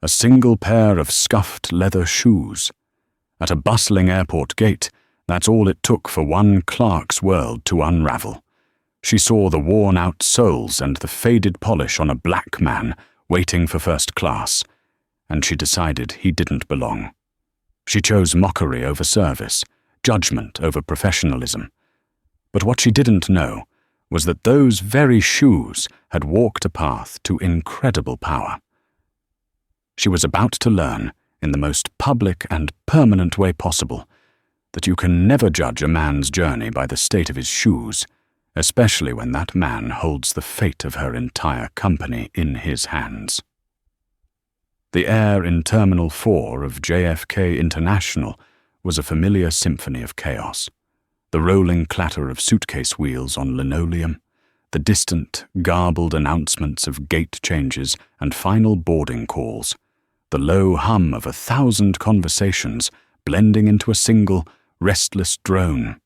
a single pair of scuffed leather shoes. At a bustling airport gate, that's all it took for one Clerk's world to unravel. She saw the worn-out soles and the faded polish on a black man waiting for first class, and she decided he didn't belong. She chose mockery over service, judgment over professionalism. But what she didn't know was that those very shoes had walked a path to incredible power. She was about to learn, in the most public and permanent way possible, that you can never judge a man's journey by the state of his shoes, especially when that man holds the fate of her entire company in his hands. The air in Terminal 4 of JFK International was a familiar symphony of chaos. The rolling clatter of suitcase wheels on linoleum, the distant, garbled announcements of gate changes and final boarding calls, the low hum of 1,000 conversations blending into a single, restless drone.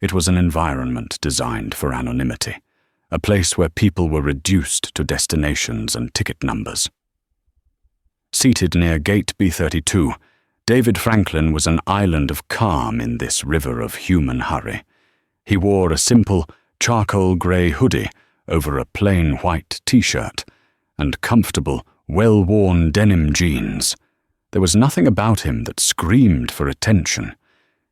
It was an environment designed for anonymity, a place where people were reduced to destinations and ticket numbers. Seated near Gate B32, David Franklin was an island of calm in this river of human hurry. He wore a simple, charcoal grey hoodie over a plain white t-shirt and comfortable, well-worn denim jeans. There was nothing about him that screamed for attention.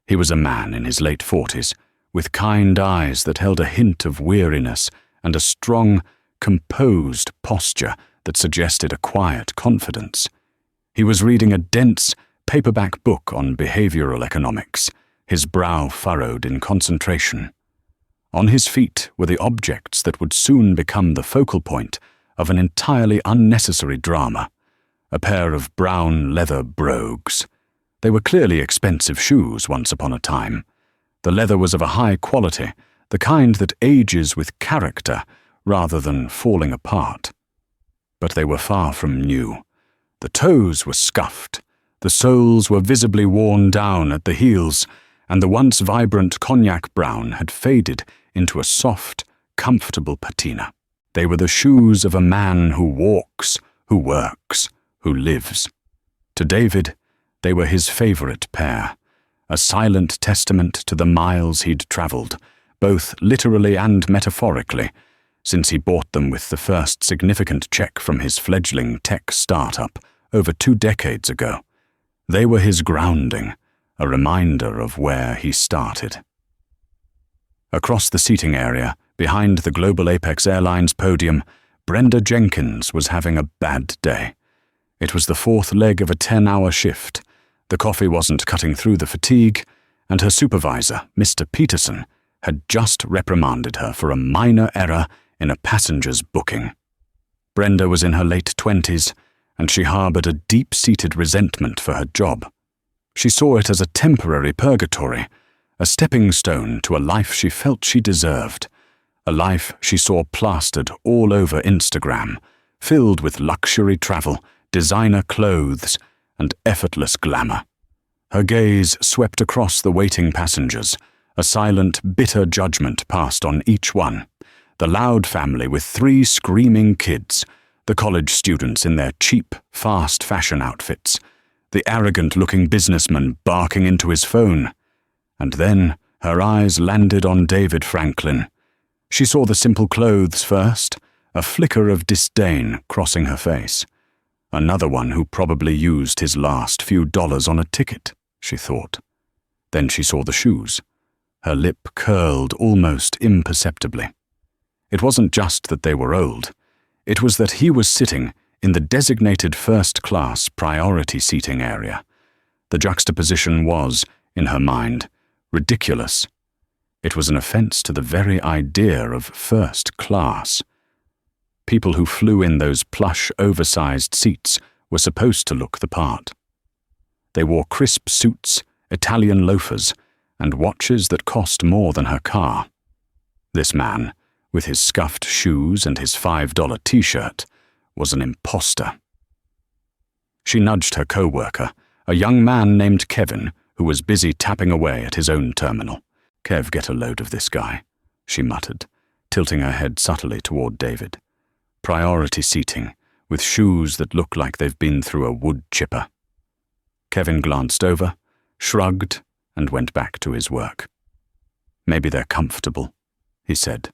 He was a man in his late 40s, with kind eyes that held a hint of weariness and a strong, composed posture that suggested a quiet confidence. He was reading a dense, paperback book on behavioral economics, his brow furrowed in concentration. On his feet were the objects that would soon become the focal point of an entirely unnecessary drama, a pair of brown leather brogues. They were clearly expensive shoes once upon a time. The leather was of a high quality, the kind that ages with character rather than falling apart. But they were far from new. The toes were scuffed, the soles were visibly worn down at the heels, and the once vibrant cognac brown had faded into a soft, comfortable patina. They were the shoes of a man who walks, who works, who lives. To David, they were his favorite pair, a silent testament to the miles he'd traveled, both literally and metaphorically, since he bought them with the first significant check from his fledgling tech startup over 2 decades ago. They were his grounding, a reminder of where he started. Across the seating area, behind the Global Apex Airlines podium, Brenda Jenkins was having a bad day. It was the 4th leg of a 10-hour shift. The coffee wasn't cutting through the fatigue, and her supervisor, Mr. Peterson, had just reprimanded her for a minor error in a passenger's booking. Brenda was in her late 20s, and she harbored a deep-seated resentment for her job. She saw it as a temporary purgatory, a stepping stone to a life she felt she deserved, a life she saw plastered all over Instagram, filled with luxury travel, designer clothes, and effortless glamour. Her gaze swept across the waiting passengers, a silent, bitter judgment passed on each one. The Loud family with 3 screaming kids, the college students in their cheap, fast fashion outfits, the arrogant-looking businessman barking into his phone. And then her eyes landed on David Franklin. She saw the simple clothes first, a flicker of disdain crossing her face. Another one who probably used his last few dollars on a ticket, she thought. Then she saw the shoes. Her lip curled almost imperceptibly. It wasn't just that they were old. It was that he was sitting in the designated first-class priority seating area. The juxtaposition was, in her mind, ridiculous. It was an offense to the very idea of first class. People who flew in those plush, oversized seats were supposed to look the part. They wore crisp suits, Italian loafers, and watches that cost more than her car. This man, with his scuffed shoes and his $5 t-shirt, was an imposter. She nudged her co-worker, a young man named Kevin, who was busy tapping away at his own terminal. "Kev, get a load of this guy," she muttered, tilting her head subtly toward David. Priority seating, with shoes that look like they've been through a wood chipper. Kevin glanced over, shrugged, and went back to his work. "Maybe they're comfortable," he said,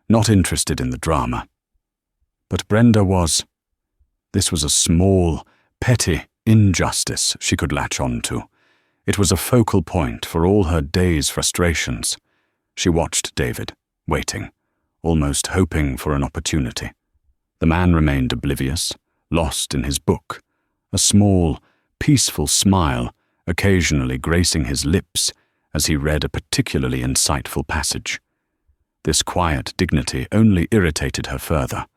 not interested in the drama. But Brenda was. This was a small, petty injustice she could latch on to. It was a focal point for all her day's frustrations. She watched David, waiting, almost hoping for an opportunity. The man remained oblivious, lost in his book, a small, peaceful smile occasionally gracing his lips as he read a particularly insightful passage. This quiet dignity only irritated her further.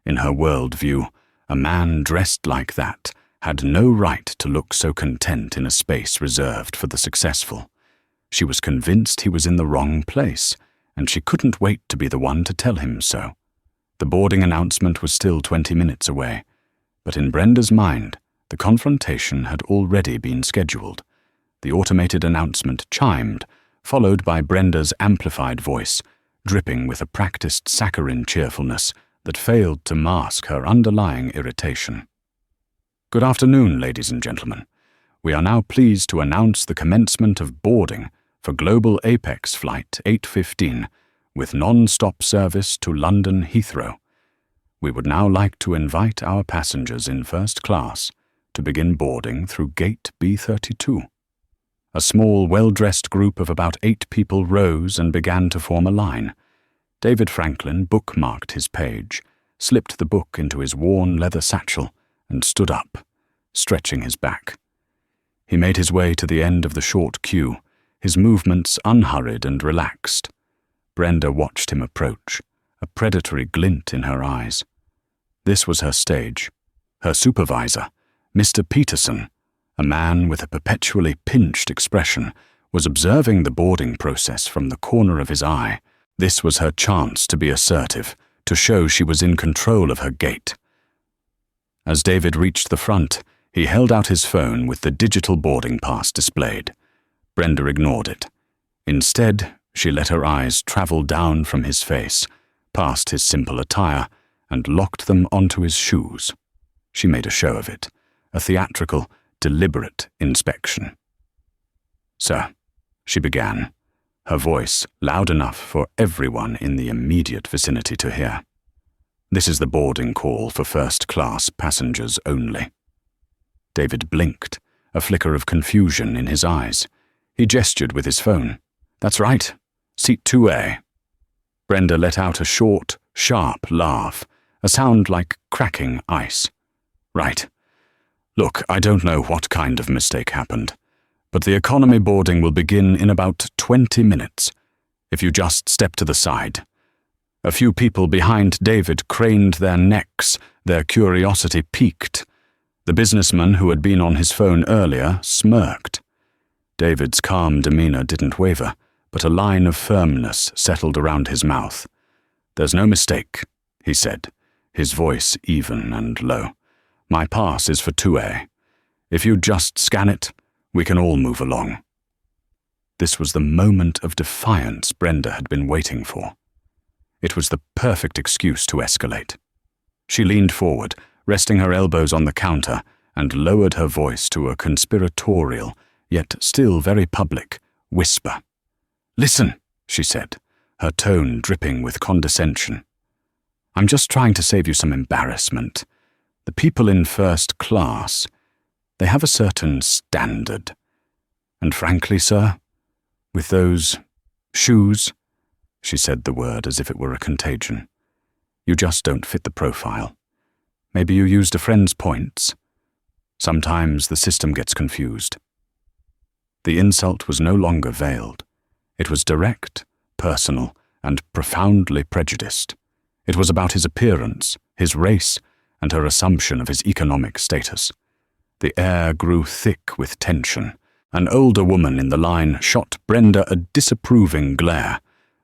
In her worldview, a man dressed like that had no right to look so content in a space reserved for the successful. She was convinced he was in the wrong place, and she couldn't wait to be the one to tell him so. The boarding announcement was still 20 minutes away, but in Brenda's mind, the confrontation had already been scheduled. The automated announcement chimed, followed by Brenda's amplified voice, dripping with a practiced saccharine cheerfulness that failed to mask her underlying irritation. "Good afternoon, ladies and gentlemen. We are now pleased to announce the commencement of boarding for Global Apex Flight 815 with non-stop service to London Heathrow. We would now like to invite our passengers in first class to begin boarding through Gate B32. A small, well-dressed group of about 8 people rose and began to form a line. David Franklin bookmarked his page, slipped the book into his worn leather satchel, and stood up, stretching his back. He made his way to the end of the short queue, his movements unhurried and relaxed. Brenda watched him approach, a predatory glint in her eyes. This was her stage. Her supervisor, Mr. Peterson, a man with a perpetually pinched expression, was observing the boarding process from the corner of his eye. This was her chance to be assertive, to show she was in control of her gait. As David reached the front, he held out his phone with the digital boarding pass displayed. Brenda ignored it. Instead, she let her eyes travel down from his face, past his simple attire, and locked them onto his shoes. She made a show of it, a theatrical, deliberate inspection. "Sir," she began, her voice loud enough for everyone in the immediate vicinity to hear. "This is the boarding call for first-class passengers only." David blinked, a flicker of confusion in his eyes. He gestured with his phone. "That's right. Seat 2A. Brenda let out a short, sharp laugh, a sound like cracking ice. "Right. Look, I don't know what kind of mistake happened, but the economy boarding will begin in about 20 minutes. If you just step to the side." A few people behind David craned their necks, their curiosity piqued. The businessman who had been on his phone earlier smirked. David's calm demeanor didn't waver, but a line of firmness settled around his mouth. "There's no mistake," he said, his voice even and low. "My pass is for 2A. If you just scan it, we can all move along." This was the moment of defiance Brenda had been waiting for. It was the perfect excuse to escalate. She leaned forward, resting her elbows on the counter, and lowered her voice to a conspiratorial, yet still very public, whisper. "Listen," she said, her tone dripping with condescension. "I'm just trying to save you some embarrassment. The people in first class, they have a certain standard. And frankly, sir, with those shoes," she said the word as if it were a contagion, "you just don't fit the profile. Maybe you used a friend's points. Sometimes the system gets confused." The insult was no longer veiled. It was direct, personal, and profoundly prejudiced. It was about his appearance, his race, and her assumption of his economic status. The air grew thick with tension. An older woman in the line shot Brenda a disapproving glare.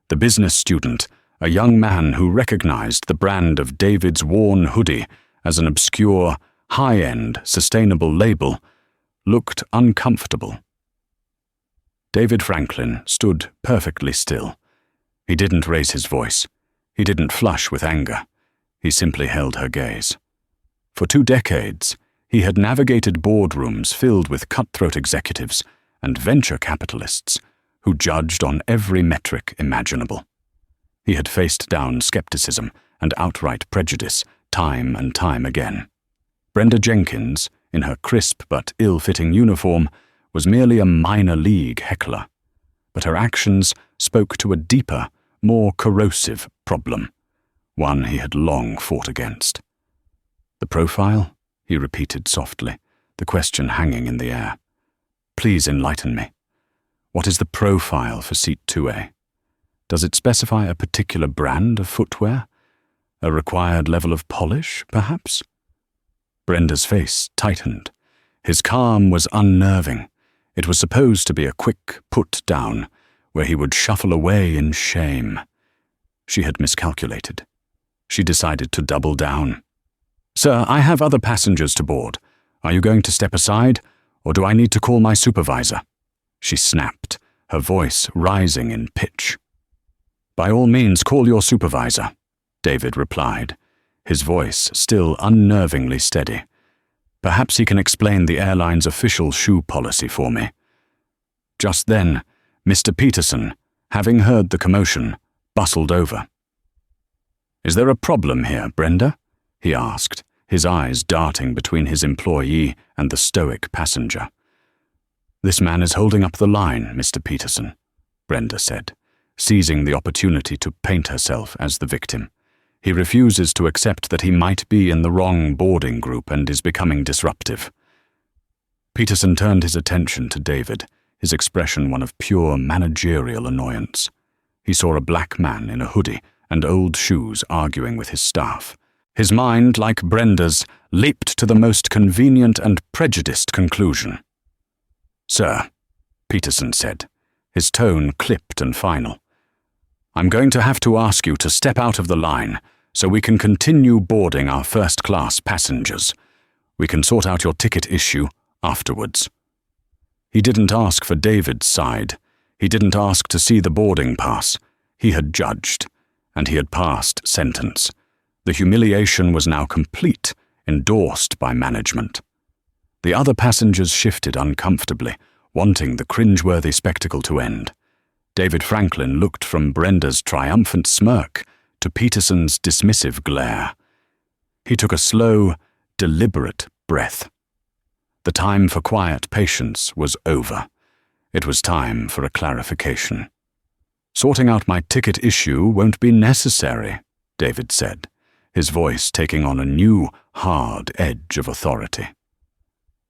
The business student, a young man who recognized the brand of David's worn hoodie as an obscure, high-end, sustainable label, looked uncomfortable. David Franklin stood perfectly still. He didn't raise his voice. He didn't flush with anger. He simply held her gaze. For 2 decades, he had navigated boardrooms filled with cutthroat executives and venture capitalists who judged on every metric imaginable. He had faced down skepticism and outright prejudice time and time again. Brenda Jenkins, in her crisp but ill-fitting uniform, was merely a minor league heckler, but her actions spoke to a deeper, more corrosive problem, one he had long fought against. "The profile?" he repeated softly, the question hanging in the air. "Please enlighten me. What is the profile for seat 2A? Does it specify a particular brand of footwear? A required level of polish, perhaps?" Brenda's face tightened. His calm was unnerving. It was supposed to be a quick put-down, where he would shuffle away in shame. She had miscalculated. She decided to double down. "Sir, I have other passengers to board. Are you going to step aside, or do I need to call my supervisor?" She snapped, her voice rising in pitch. "By all means, call your supervisor," David replied, his voice still unnervingly steady. "Perhaps he can explain the airline's official shoe policy for me." Just then, Mr. Peterson, having heard the commotion, bustled over. "Is there a problem here, Brenda?" he asked, his eyes darting between his employee and the stoic passenger. "This man is holding up the line, Mr. Peterson," Brenda said, seizing the opportunity to paint herself as the victim. "He refuses to accept that he might be in the wrong boarding group and is becoming disruptive." Peterson turned his attention to David, his expression one of pure managerial annoyance. He saw a black man in a hoodie and old shoes arguing with his staff. His mind, like Brenda's, leaped to the most convenient and prejudiced conclusion. "Sir," Peterson said, his tone clipped and final, "I'm going to have to ask you to step out of the line so we can continue boarding our first-class passengers. We can sort out your ticket issue afterwards." He didn't ask for David's side. He didn't ask to see the boarding pass. He had judged, and he had passed sentence. The humiliation was now complete, endorsed by management. The other passengers shifted uncomfortably, wanting the cringeworthy spectacle to end. David Franklin looked from Brenda's triumphant smirk to Peterson's dismissive glare. He took a slow, deliberate breath. The time for quiet patience was over. It was time for a clarification. "Sorting out my ticket issue won't be necessary," David said, his voice taking on a new, hard edge of authority.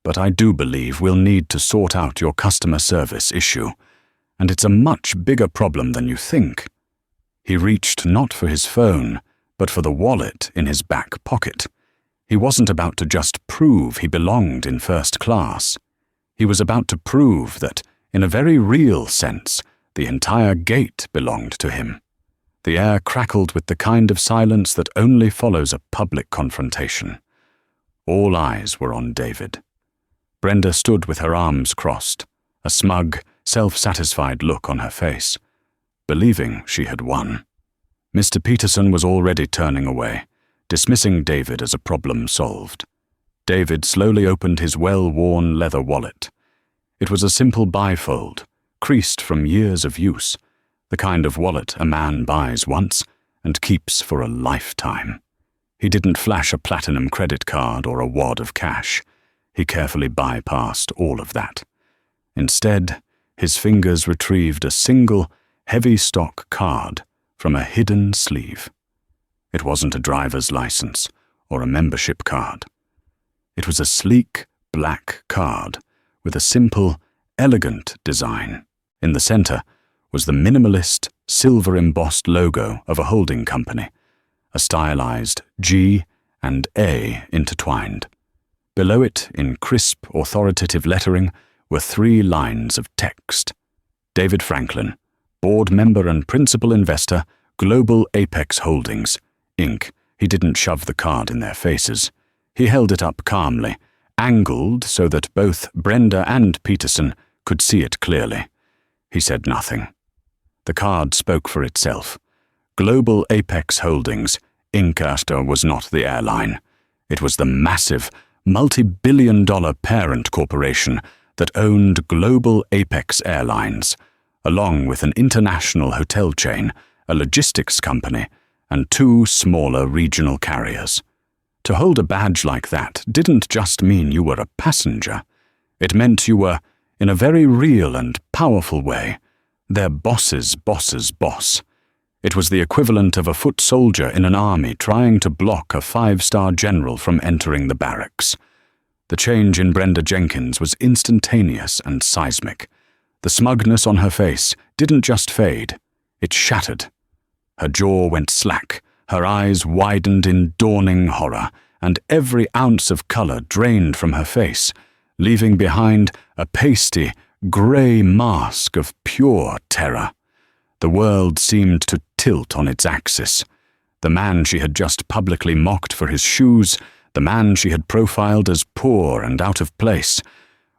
"But I do believe we'll need to sort out your customer service issue, and it's a much bigger problem than you think." He reached not for his phone, but for the wallet in his back pocket. He wasn't about to just prove he belonged in first class. He was about to prove that, in a very real sense, the entire gate belonged to him. The air crackled with the kind of silence that only follows a public confrontation. All eyes were on David. Brenda stood with her arms crossed, a smug, self-satisfied look on her face, believing she had won. Mr. Peterson was already turning away, dismissing David as a problem solved. David slowly opened his well-worn leather wallet. It was a simple bifold, creased from years of use, the kind of wallet a man buys once and keeps for a lifetime. He didn't flash a platinum credit card or a wad of cash. He carefully bypassed all of that. Instead, his fingers retrieved a single, heavy-stock card from a hidden sleeve. It wasn't a driver's license or a membership card. It was a sleek, black card with a simple, elegant design. In the center was the minimalist, silver-embossed logo of a holding company, a stylized G and A intertwined. Below it, in crisp, authoritative lettering, were 3 lines of text. David Franklin, board member and principal investor, Global Apex Holdings, Inc. He didn't shove the card in their faces. He held it up calmly, angled so that both Brenda and Peterson could see it clearly. He said nothing. The card spoke for itself. Global Apex Holdings, Inc. was not the airline. It was the massive, multi-billion-dollar parent corporation that owned global Apex Airlines, along with an international hotel chain, a logistics company, and 2 smaller regional carriers. To hold a badge like that didn't just mean you were a passenger. It meant you were, in a very real and powerful way, their boss's boss's boss. It was the equivalent of a foot soldier in an army trying to block a 5-star general from entering the barracks. The change in Brenda Jenkins was instantaneous and seismic. The smugness on her face didn't just fade, it shattered. Her jaw went slack, her eyes widened in dawning horror, and every ounce of color drained from her face, leaving behind a pasty, grey mask of pure terror. The world seemed to tilt on its axis. The man she had just publicly mocked for his shoes, the man she had profiled as poor and out of place,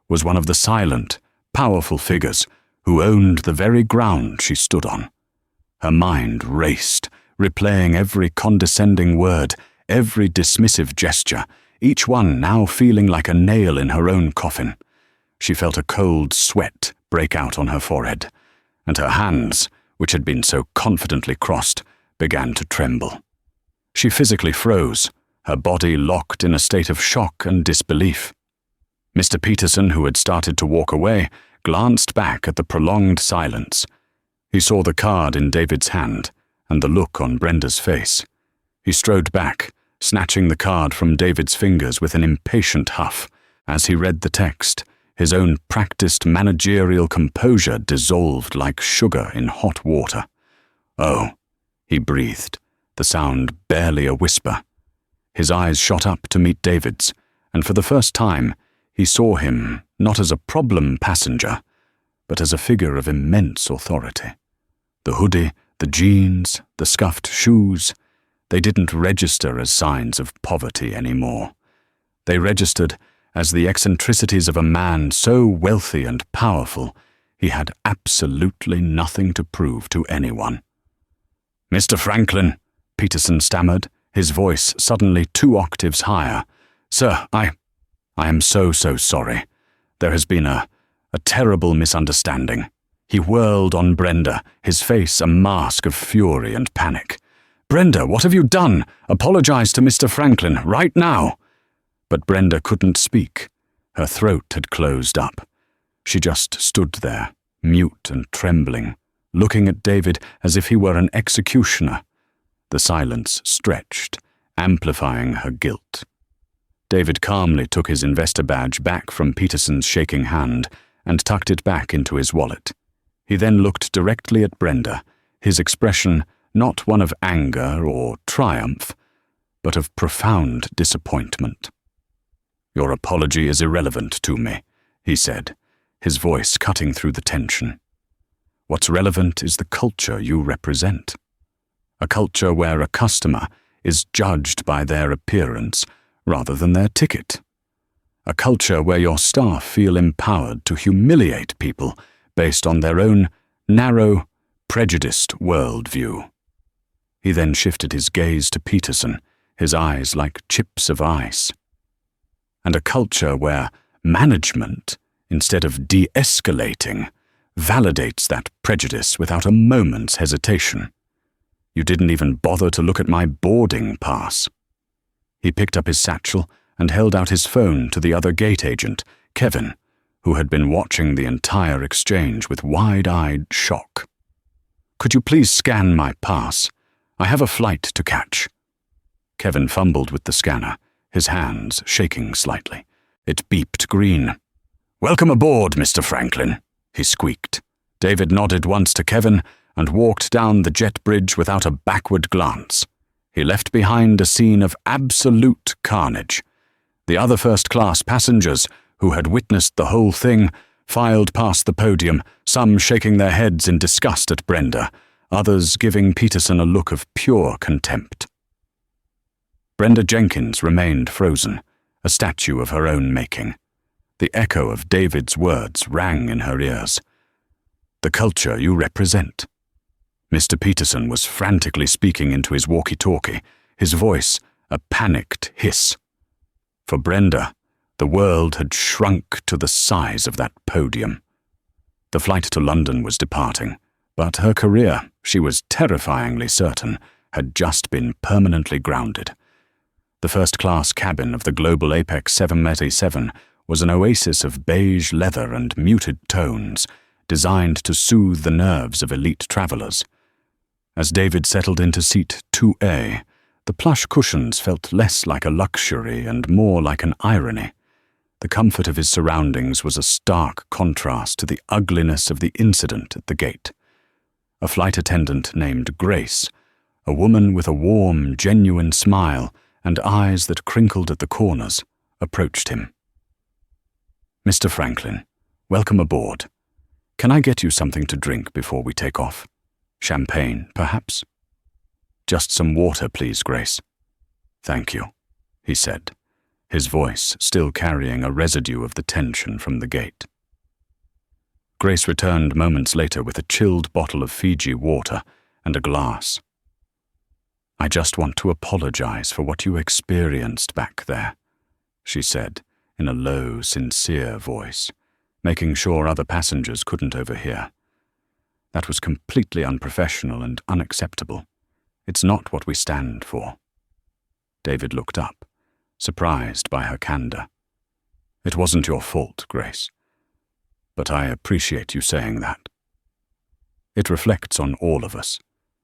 was one of the silent, powerful figures who owned the very ground she stood on. Her mind raced, replaying every condescending word, every dismissive gesture, each one now feeling like a nail in her own coffin. She felt a cold sweat break out on her forehead, and her hands, which had been so confidently crossed, began to tremble. She physically froze, her body locked in a state of shock and disbelief. Mr. Peterson, who had started to walk away, glanced back at the prolonged silence. He saw the card in David's hand and the look on Brenda's face. He strode back, snatching the card from David's fingers with an impatient huff. As he read the text, his own practiced managerial composure dissolved like sugar in hot water. "Oh," he breathed, the sound barely a whisper. His eyes shot up to meet David's, and for the first time, he saw him not as a problem passenger, but as a figure of immense authority. The hoodie, the jeans, the scuffed shoes, they didn't register as signs of poverty anymore. They registered as the eccentricities of a man so wealthy and powerful he had absolutely nothing to prove to anyone. "Mr. Franklin," Peterson stammered, his voice suddenly 2 octaves higher. "Sir, I am so sorry. There has been a terrible misunderstanding." He whirled on Brenda, his face a mask of fury and panic. "Brenda, what have you done? Apologize to Mr. Franklin, right now." But Brenda couldn't speak. Her throat had closed up. She just stood there, mute and trembling, looking at David as if he were an executioner. The silence stretched, amplifying her guilt. David calmly took his investor badge back from Peterson's shaking hand and tucked it back into his wallet. He then looked directly at Brenda, his expression not one of anger or triumph, but of profound disappointment. "Your apology is irrelevant to me," he said, his voice cutting through the tension. "What's relevant is the culture you represent. A culture where a customer is judged by their appearance rather than their ticket. A culture where your staff feel empowered to humiliate people based on their own narrow, prejudiced worldview." He then shifted his gaze to Peterson, his eyes like chips of ice. "And a culture where management, instead of de-escalating, validates that prejudice without a moment's hesitation. You didn't even bother to look at my boarding pass." He picked up his satchel and held out his phone to the other gate agent, Kevin, who had been watching the entire exchange with wide-eyed shock. "Could you please scan my pass? I have a flight to catch." Kevin fumbled with the scanner, his hands shaking slightly. It beeped green. "Welcome aboard, Mr. Franklin," he squeaked. David nodded once to Kevin and walked down the jet bridge without a backward glance. He left behind a scene of absolute carnage. The other first-class passengers, who had witnessed the whole thing, filed past the podium, some shaking their heads in disgust at Brenda, others giving Peterson a look of pure contempt. Brenda Jenkins remained frozen, a statue of her own making. The echo of David's words rang in her ears. "The culture you represent." Mr. Peterson was frantically speaking into his walkie-talkie, his voice a panicked hiss. For Brenda, the world had shrunk to the size of that podium. The flight to London was departing, but her career, she was terrifyingly certain, had just been permanently grounded. The first-class cabin of the Global Apex 787 was an oasis of beige leather and muted tones, designed to soothe the nerves of elite travelers. As David settled into seat 2A, the plush cushions felt less like a luxury and more like an irony. The comfort of his surroundings was a stark contrast to the ugliness of the incident at the gate. A flight attendant named Grace, a woman with a warm, genuine smile and eyes that crinkled at the corners, approached him. "Mr. Franklin, welcome aboard. Can I get you something to drink before we take off? Champagne, perhaps?" "Just some water, please, Grace." "Thank you," he said, his voice still carrying a residue of the tension from the gate. Grace returned moments later with a chilled bottle of Fiji water and a glass. "I just want to apologize for what you experienced back there," she said in a low, sincere voice, making sure other passengers couldn't overhear. "That was completely unprofessional and unacceptable. It's not what we stand for." David looked up, surprised by her candor. "It wasn't your fault, Grace. But I appreciate you saying that." "It reflects on all of us,"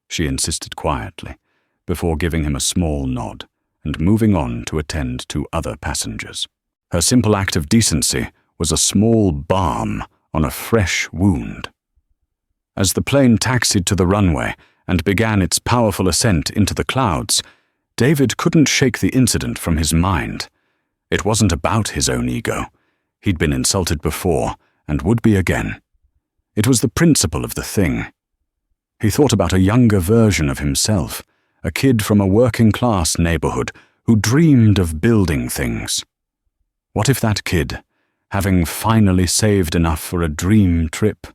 she insisted quietly, before giving him a small nod and moving on to attend to other passengers. Her simple act of decency was a small balm on a fresh wound. As the plane taxied to the runway and began its powerful ascent into the clouds, David couldn't shake the incident from his mind. It wasn't about his own ego. He'd been insulted before and would be again. It was the principle of the thing. He thought about a younger version of himself, a kid from a working-class neighborhood who dreamed of building things. What if that kid, having finally saved enough for a dream trip,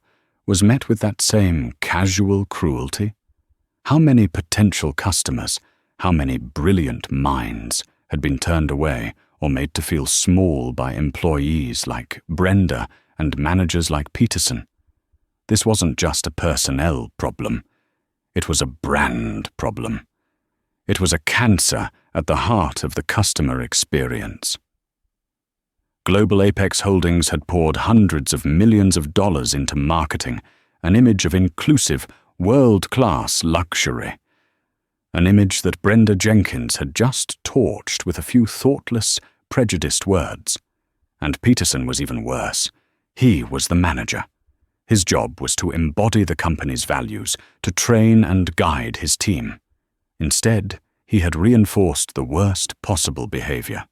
was met with that same casual cruelty? How many potential customers, how many brilliant minds had been turned away or made to feel small by employees like Brenda and managers like Peterson? This wasn't just a personnel problem. It was a brand problem. It was a cancer at the heart of the customer experience. Global Apex Holdings had poured hundreds of millions of dollars into marketing, an image of inclusive, world-class luxury. An image that Brenda Jenkins had just torched with a few thoughtless, prejudiced words. And Peterson was even worse. He was the manager. His job was to embody the company's values, to train and guide his team. Instead, he had reinforced the worst possible behavior.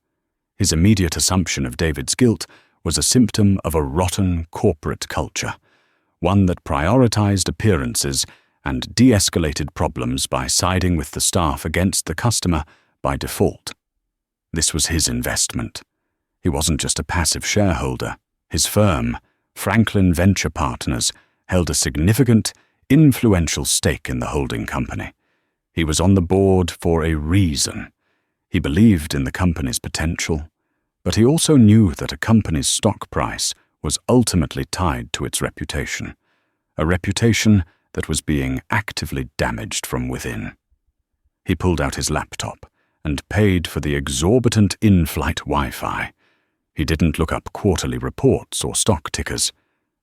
His immediate assumption of David's guilt was a symptom of a rotten corporate culture, one that prioritized appearances and de-escalated problems by siding with the staff against the customer by default. This was his investment. He wasn't just a passive shareholder. His firm, Franklin Venture Partners, held a significant, influential stake in the holding company. He was on the board for a reason. He believed in the company's potential, but he also knew that a company's stock price was ultimately tied to its reputation, a reputation that was being actively damaged from within. He pulled out his laptop and paid for the exorbitant in-flight Wi-Fi. He didn't look up quarterly reports or stock tickers.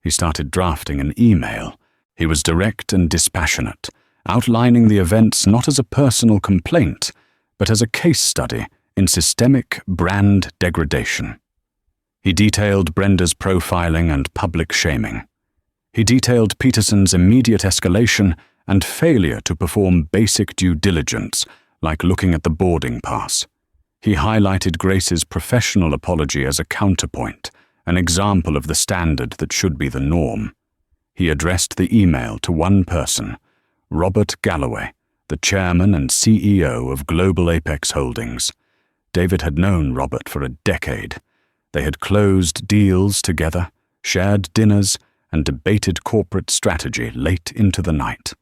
He started drafting an email. He was direct and dispassionate, outlining the events not as a personal complaint, but as a case study in systemic brand degradation. He detailed Brenda's profiling and public shaming. He detailed Peterson's immediate escalation and failure to perform basic due diligence, like looking at the boarding pass. He highlighted Grace's professional apology as a counterpoint, an example of the standard that should be the norm. He addressed the email to one person, Robert Galloway, the chairman and CEO of Global Apex Holdings. David had known Robert for a decade. They had closed deals together, shared dinners, and debated corporate strategy late into the night.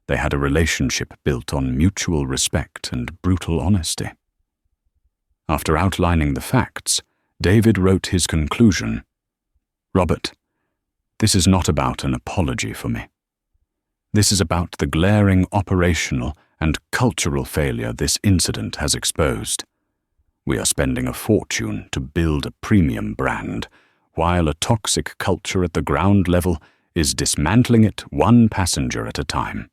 They had a relationship built on mutual respect and brutal honesty. After outlining the facts, David wrote his conclusion. "Robert, this is not about an apology for me. This is about the glaring operational and cultural failure this incident has exposed. We are spending a fortune to build a premium brand, while a toxic culture at the ground level is dismantling it one passenger at a time.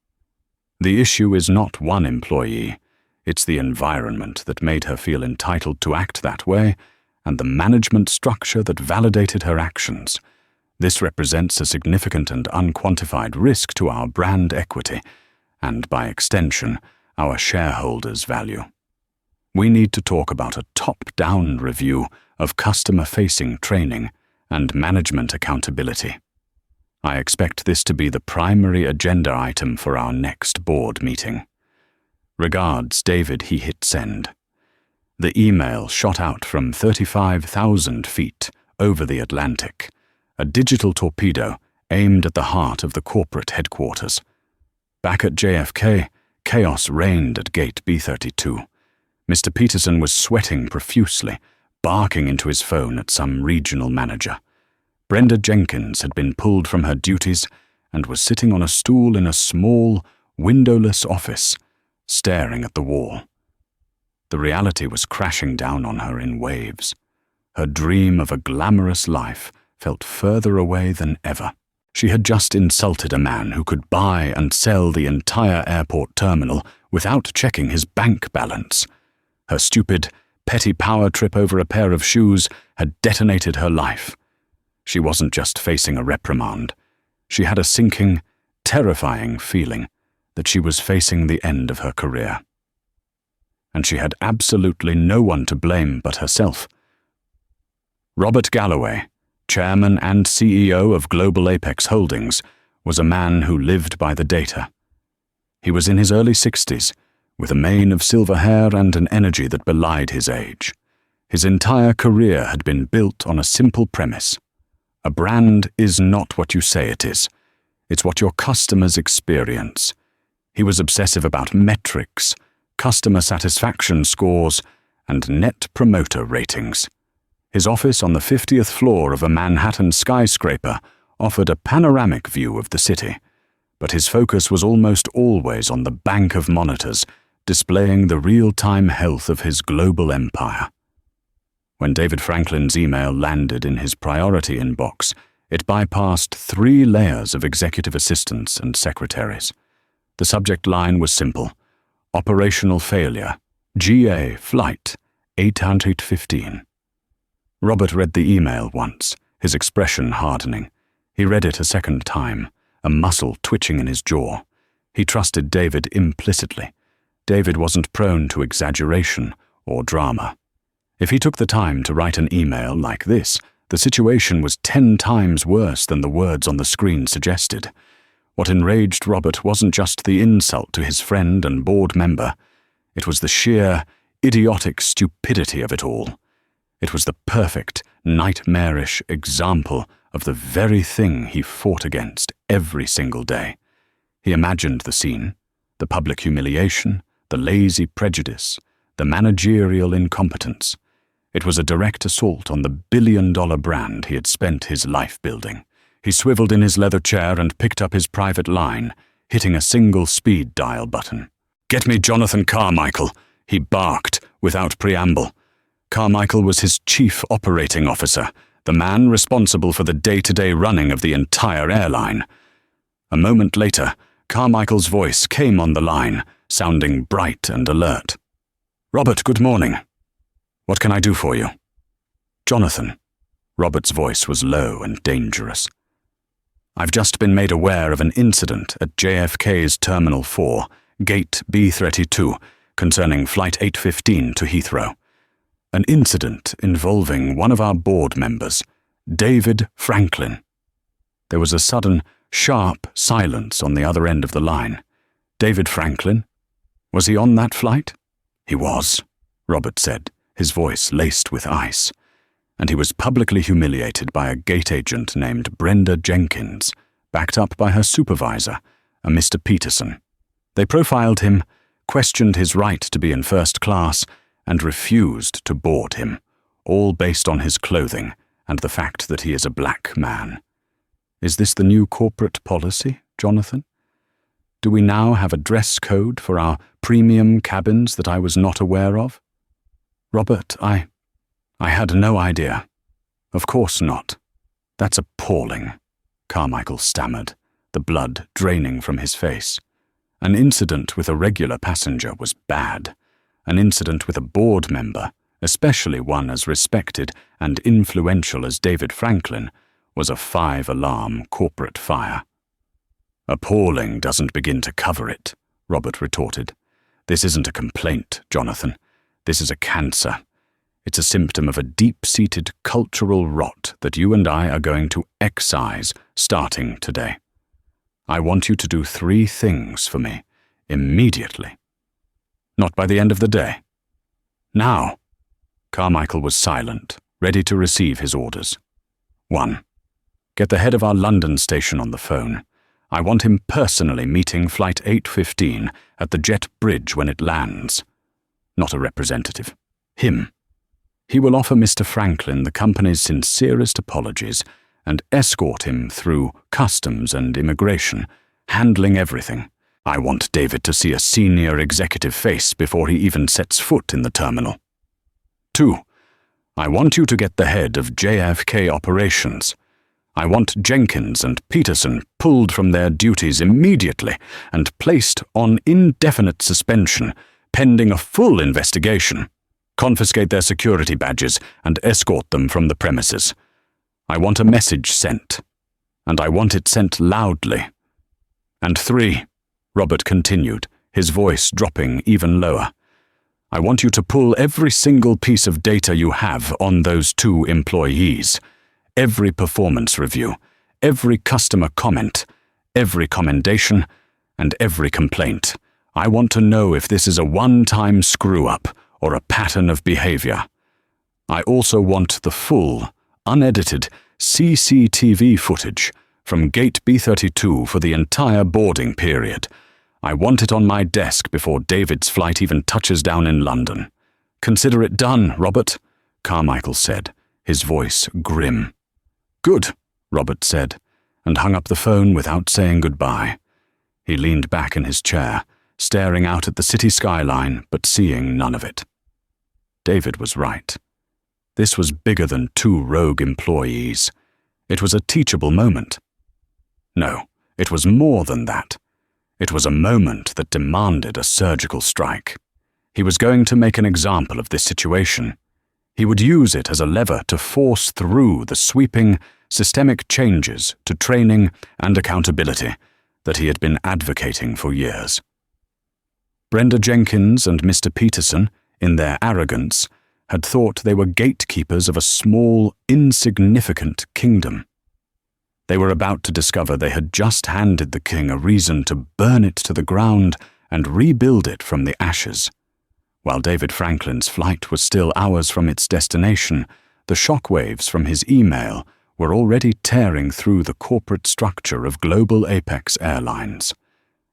The issue is not one employee, it's the environment that made her feel entitled to act that way, and the management structure that validated her actions. This represents a significant and unquantified risk to our brand equity, and by extension, our shareholders' value. We need to talk about a top-down review of customer-facing training and management accountability. I expect this to be the primary agenda item for our next board meeting. Regards, David." He hit send. The email shot out from 35,000 feet over the Atlantic, a digital torpedo aimed at the heart of the corporate headquarters. Back at JFK, chaos reigned at gate B32. Mr. Peterson was sweating profusely, barking into his phone at some regional manager. Brenda Jenkins had been pulled from her duties and was sitting on a stool in a small, windowless office, staring at the wall. The reality was crashing down on her in waves. Her dream of a glamorous life felt further away than ever. She had just insulted a man who could buy and sell the entire airport terminal without checking his bank balance. Her stupid, petty power trip over a pair of shoes had detonated her life. She wasn't just facing a reprimand. She had a sinking, terrifying feeling that she was facing the end of her career. And she had absolutely no one to blame but herself. Robert Galloway, chairman and CEO of Global Apex Holdings, was a man who lived by the data. He was in his early 60s, with a mane of silver hair and an energy that belied his age. His entire career had been built on a simple premise. A brand is not what you say it is. It's what your customers experience. He was obsessive about metrics, customer satisfaction scores, and net promoter ratings. His office on the 50th floor of a Manhattan skyscraper offered a panoramic view of the city, but his focus was almost always on the bank of monitors displaying the real-time health of his global empire. When David Franklin's email landed in his priority inbox, it bypassed 3 layers of executive assistants and secretaries. The subject line was simple: Operational Failure, GA Flight 815. Robert read the email once, his expression hardening. He read it a second time, a muscle twitching in his jaw. He trusted David implicitly. David wasn't prone to exaggeration or drama. If he took the time to write an email like this, the situation was 10 times worse than the words on the screen suggested. What enraged Robert wasn't just the insult to his friend and board member. It was the sheer, idiotic stupidity of it all. It was the perfect, nightmarish example of the very thing he fought against every single day. He imagined the scene, the public humiliation, the lazy prejudice, the managerial incompetence. It was a direct assault on the billion-dollar brand he had spent his life building. He swiveled in his leather chair and picked up his private line, hitting a single speed dial button. "Get me Jonathan Carmichael," he barked without preamble. Carmichael was his chief operating officer, the man responsible for the day-to-day running of the entire airline. A moment later, Carmichael's voice came on the line, sounding bright and alert. "Robert, good morning. What can I do for you?" "Jonathan." Robert's voice was low and dangerous. "I've just been made aware of an incident at JFK's Terminal 4, Gate B32, concerning Flight 815 to Heathrow. An incident involving one of our board members, David Franklin." There was a sudden, sharp silence on the other end of the line. David Franklin? Was he on that flight? "He was," Robert said, his voice laced with ice. "And he was publicly humiliated by a gate agent named Brenda Jenkins, backed up by her supervisor, a Mr. Peterson. They profiled him, questioned his right to be in first class, and refused to board him, all based on his clothing and the fact that he is a black man. Is this the new corporate policy, Jonathan? Do we now have a dress code for our premium cabins that I was not aware of? Robert, I had no idea. Of course not. That's appalling, Carmichael stammered, the blood draining from his face. An incident with a regular passenger was bad. An incident with a board member, especially one as respected and influential as David Franklin, was a 5-alarm corporate fire. Appalling doesn't begin to cover it, Robert retorted. This isn't a complaint, Jonathan. This is a cancer. It's a symptom of a deep-seated cultural rot that you and I are going to excise starting today. I want you to do 3 things for me, immediately. Not by the end of the day. Now. Carmichael was silent, ready to receive his orders. 1. Get the head of our London station on the phone. I want him personally meeting Flight 815 at the jet bridge when it lands. Not a representative. Him. He will offer Mr. Franklin the company's sincerest apologies and escort him through customs and immigration, handling everything. I want David to see a senior executive face before he even sets foot in the terminal. 2. I want you to get the head of JFK operations. I want Jenkins and Peterson pulled from their duties immediately and placed on indefinite suspension, pending a full investigation. Confiscate their security badges and escort them from the premises. I want a message sent, and I want it sent loudly. And 3, Robert continued, his voice dropping even lower. I want you to pull every single piece of data you have on those 2 employees. Every performance review, every customer comment, every commendation, and every complaint. I want to know if this is a one-time screw-up or a pattern of behavior. I also want the full, unedited CCTV footage from Gate B32 for the entire boarding period. I want it on my desk before David's flight even touches down in London. Consider it done, Robert, Carmichael said, his voice grim. Good, Robert said, and hung up the phone without saying goodbye. He leaned back in his chair, staring out at the city skyline but seeing none of it. David was right. This was bigger than 2 rogue employees. It was a teachable moment. No, it was more than that. It was a moment that demanded a surgical strike. He was going to make an example of this situation. He would use it as a lever to force through the sweeping, systemic changes to training and accountability that he had been advocating for years. Brenda Jenkins and Mr. Peterson, in their arrogance, had thought they were gatekeepers of a small, insignificant kingdom. They were about to discover they had just handed the king a reason to burn it to the ground and rebuild it from the ashes. While David Franklin's flight was still hours from its destination, the shockwaves from his email were already tearing through the corporate structure of Global Apex Airlines.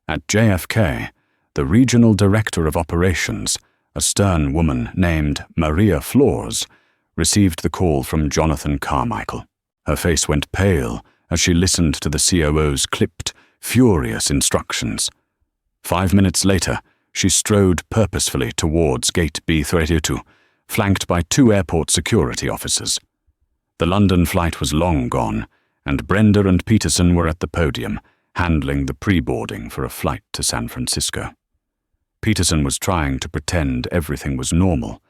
At JFK, the regional director of operations, a stern woman named Maria Flores, received the call from Jonathan Carmichael. Her face went pale as she listened to the COO's clipped, furious instructions. 5 minutes later, she strode purposefully towards Gate B32, flanked by 2 airport security officers. The London flight was long gone, and Brenda and Peterson were at the podium, handling the pre-boarding for a flight to San Francisco. Peterson was trying to pretend everything was normal,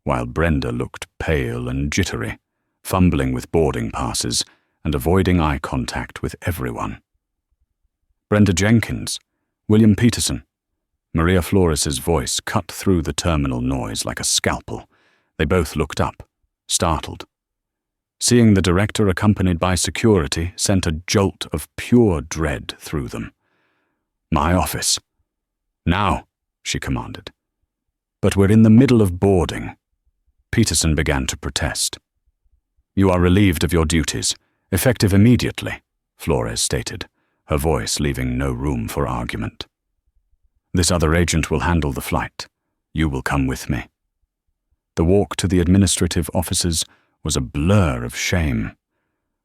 while Brenda looked pale and jittery, fumbling with boarding passes and avoiding eye contact with everyone. Brenda Jenkins, William Peterson. Maria Flores's voice cut through the terminal noise like a scalpel. They both looked up, startled. Seeing the director accompanied by security sent a jolt of pure dread through them. My office. Now, she commanded. But we're in the middle of boarding. Peterson began to protest. You are relieved of your duties, effective immediately, Flores stated, her voice leaving no room for argument. This other agent will handle the flight. You will come with me. The walk to the administrative offices was a blur of shame.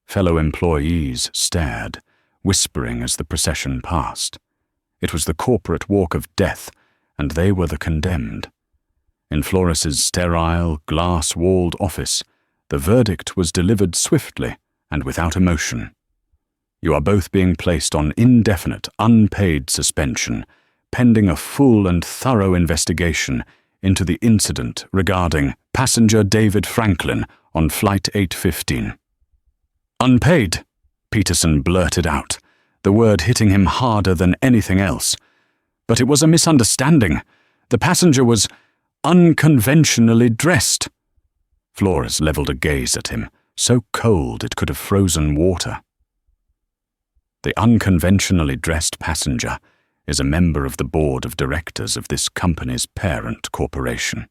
Fellow employees stared, whispering as the procession passed. It was the corporate walk of death, and they were the condemned. In Flores's sterile, glass-walled office, the verdict was delivered swiftly and without emotion. You are both being placed on indefinite, unpaid suspension, pending a full and thorough investigation into the incident regarding passenger David Franklin on Flight 815. Unpaid, Peterson blurted out, the word hitting him harder than anything else. But it was a misunderstanding. The passenger was unconventionally dressed. Flores leveled a gaze at him, so cold it could have frozen water. The unconventionally dressed passenger is a member of the board of directors of this company's parent corporation.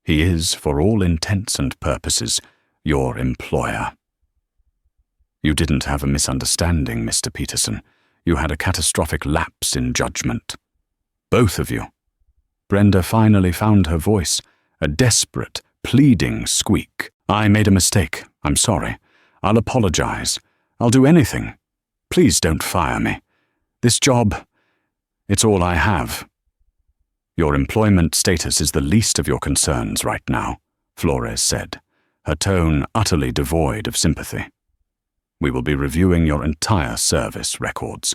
He is, for all intents and purposes, your employer. You didn't have a misunderstanding, Mr. Peterson. You had a catastrophic lapse in judgment. Both of you. Brenda finally found her voice, a desperate, pleading squeak. I made a mistake. I'm sorry. I'll apologize. I'll do anything. Please don't fire me. This job, it's all I have. Your employment status is the least of your concerns right now, Flores said, her tone utterly devoid of sympathy. We will be reviewing your entire service records.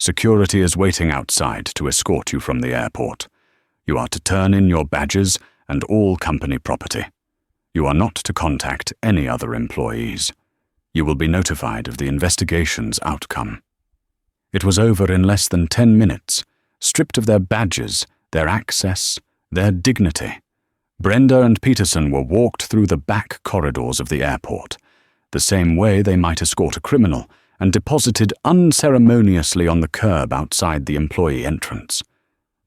Security is waiting outside to escort you from the airport. You are to turn in your badges and all company property. You are not to contact any other employees. You will be notified of the investigation's outcome. It was over in less than 10 minutes, stripped of their badges, their access, their dignity. Brenda and Peterson were walked through the back corridors of the airport, the same way they might escort a criminal, and deposited unceremoniously on the curb outside the employee entrance.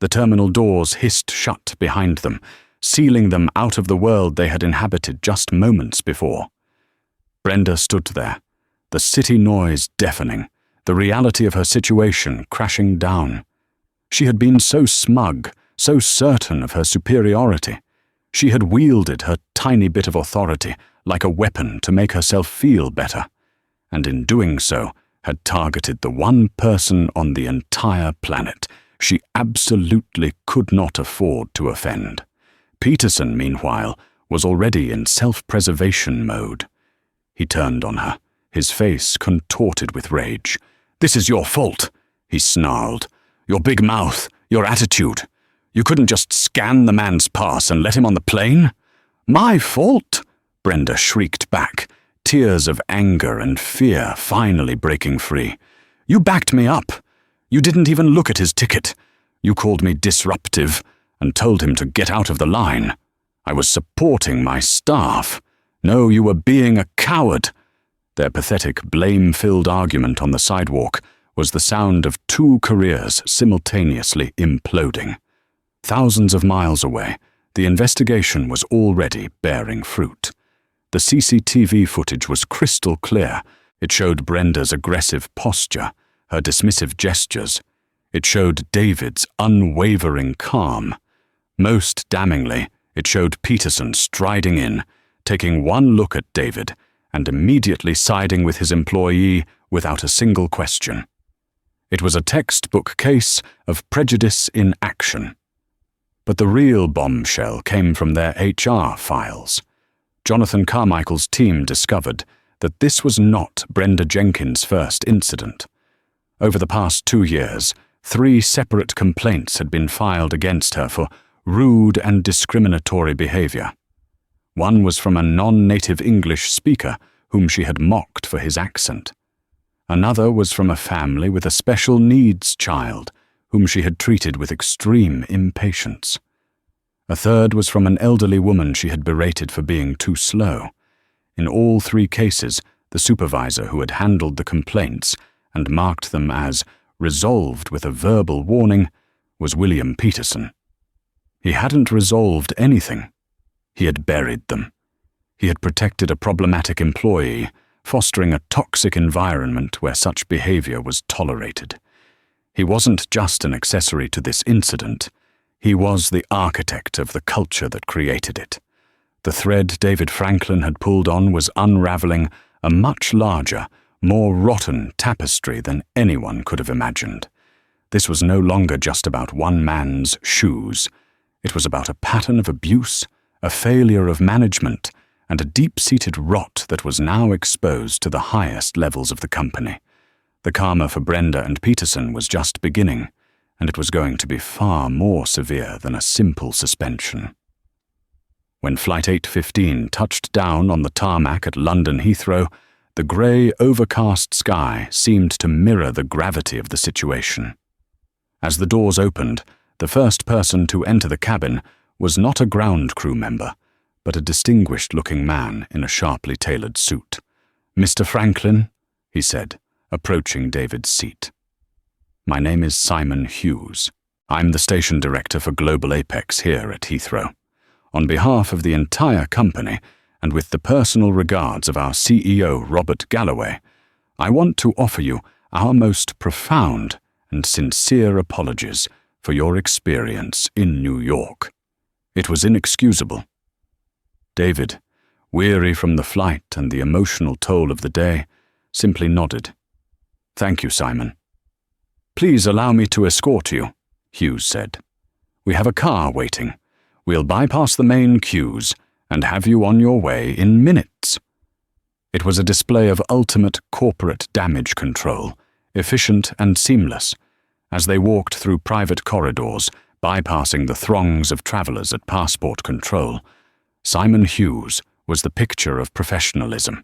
The terminal doors hissed shut behind them, sealing them out of the world they had inhabited just moments before. Brenda stood there, the city noise deafening, the reality of her situation crashing down. She had been so smug, so certain of her superiority. She had wielded her tiny bit of authority like a weapon to make herself feel better, and in doing so had targeted the one person on the entire planet she absolutely could not afford to offend. Peterson, meanwhile, was already in self-preservation mode. He turned on her, his face contorted with rage. "This is your fault," he snarled. "Your big mouth, your attitude. You couldn't just scan the man's pass and let him on the plane?" "My fault?" Brenda shrieked back, tears of anger and fear finally breaking free. "You backed me up. You didn't even look at his ticket. You called me disruptive and told him to get out of the line. I was supporting my staff. No, you were being a coward." Their pathetic, blame-filled argument on the sidewalk was the sound of two careers simultaneously imploding. Thousands of miles away, the investigation was already bearing fruit. The CCTV footage was crystal clear. It showed Brenda's aggressive posture, her dismissive gestures. It showed David's unwavering calm. Most damningly, it showed Peterson striding in, taking one look at David, and immediately siding with his employee without a single question. It was a textbook case of prejudice in action. But the real bombshell came from their HR files. Jonathan Carmichael's team discovered that this was not Brenda Jenkins' first incident. Over the past 2 years, 3 separate complaints had been filed against her for rude and discriminatory behavior. One was from a non-native English speaker whom she had mocked for his accent. Another was from a family with a special needs child whom she had treated with extreme impatience. A third was from an elderly woman she had berated for being too slow. In all 3 cases, the supervisor who had handled the complaints and marked them as resolved with a verbal warning was William Peterson. He hadn't resolved anything. He had buried them. He had protected a problematic employee, fostering a toxic environment where such behavior was tolerated. He wasn't just an accessory to this incident. He was the architect of the culture that created it. The thread David Franklin had pulled on was unraveling a much larger, more rotten tapestry than anyone could have imagined. This was no longer just about one man's shoes. It was about a pattern of abuse, a failure of management, and a deep-seated rot that was now exposed to the highest levels of the company. The karma for Brenda and Peterson was just beginning, and it was going to be far more severe than a simple suspension. When Flight 815 touched down on the tarmac at London Heathrow, the grey, overcast sky seemed to mirror the gravity of the situation. As the doors opened, the first person to enter the cabin was not a ground crew member, but a distinguished-looking man in a sharply tailored suit. "Mr. Franklin," he said, approaching David's seat. "My name is Simon Hughes. I'm the station director for Global Apex here at Heathrow. On behalf of the entire company, and with the personal regards of our CEO, Robert Galloway, I want to offer you our most profound and sincere apologies for your experience in New York. It was inexcusable." David, weary from the flight and the emotional toll of the day, simply nodded. "Thank you, Simon." "Please allow me to escort you," Hughes said. "We have a car waiting. We'll bypass the main queues and have you on your way in minutes." It was a display of ultimate corporate damage control, efficient and seamless, as they walked through private corridors, bypassing the throngs of travelers at passport control. Simon Hughes was the picture of professionalism.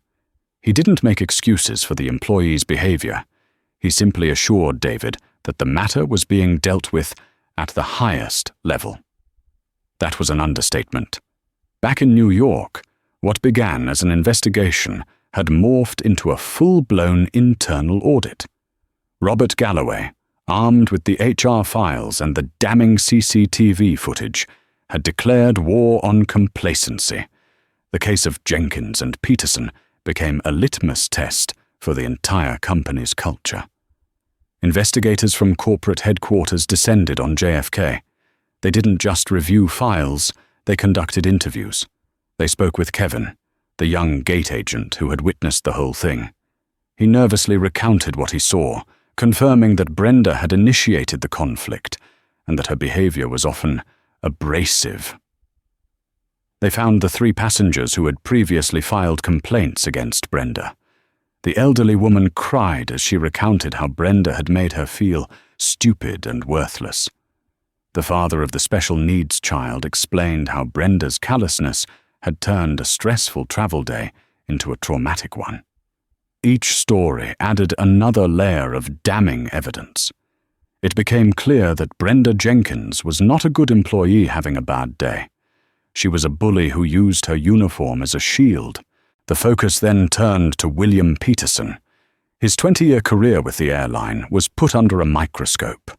He didn't make excuses for the employee's behavior. He simply assured David that the matter was being dealt with at the highest level. That was an understatement. Back in New York, what began as an investigation had morphed into a full-blown internal audit. Robert Galloway, armed with the HR files and the damning CCTV footage, had declared war on complacency. The case of Jenkins and Peterson became a litmus test for the entire company's culture. Investigators from corporate headquarters descended on JFK. They didn't just review files, they conducted interviews. They spoke with Kevin, the young gate agent who had witnessed the whole thing. He nervously recounted what he saw, confirming that Brenda had initiated the conflict and that her behavior was often abrasive. They found the 3 passengers who had previously filed complaints against Brenda. The elderly woman cried as she recounted how Brenda had made her feel stupid and worthless. The father of the special needs child explained how Brenda's callousness had turned a stressful travel day into a traumatic one. Each story added another layer of damning evidence. It became clear that Brenda Jenkins was not a good employee having a bad day. She was a bully who used her uniform as a shield. The focus then turned to William Peterson. His 20-year career with the airline was put under a microscope.